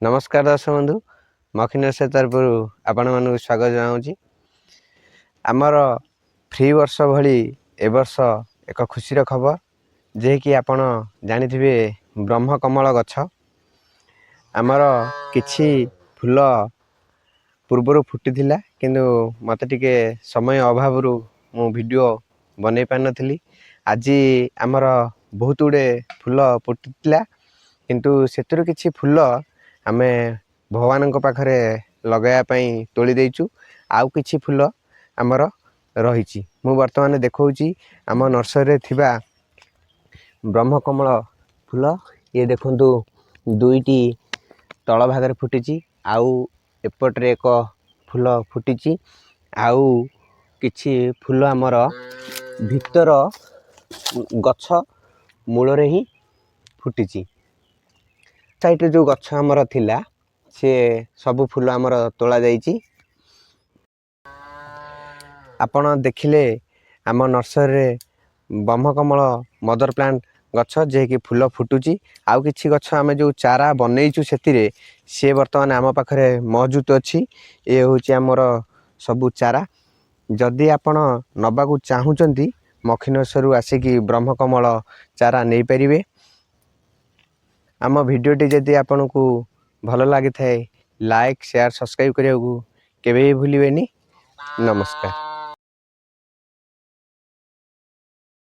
नमस्कार दर्शक बंधु मखी नर्सरी तरफ आपण मानक स्वागत जनाऊँगी। आमर फ्री वर्ष भली ए वर्ष एक खुशी खबर जे कि आपण जानिथिबे ब्रह्म कमल गछ आमर किछि फूल पूर्वर फुटीथिला किंतु मते टिके समय अभाव मु वीडियो बनै पार नथिली। आज आमर बहुत गुडे फूल फुटीथिला किंतु सेतुर किछि फूल आमे भगवान पाखरे लगाया तोली देचु आउ किछि फूल आमर रही। मु वर्तमान देखौची आम नर्सरी थिबा ब्रह्म कमल फूल ये देखंतु दुईटी तल भाग फुटी आउ एपट्रे एक फूल फुटी आउ किछि फूल आमर भीतर गछ मूल ही फुटी। साइड जो गछ आमर थिला से सबु फूल आमर तोला जाइछि। आपण देखिले आम नर्सरी ब्रह्म कमल मदर प्लांट गछ जे कि फूल फुटुची आउ किछि गछ आमे जो चारा बनैछु सेतिरे से वर्तमान आम पाखरे मौजूद अछि। ए होछि आमर सबु चारा जदि आपण नबाकू चाहुचंती मखी नर्सरी आसिकी ब्रह्म कमल चारा नै परिबे। आम वीडियोटी जदि आपण को भल लगी थाए लाइक शेयर सब्सक्राइब करिया को केबे भूलिबेनी। नमस्कार।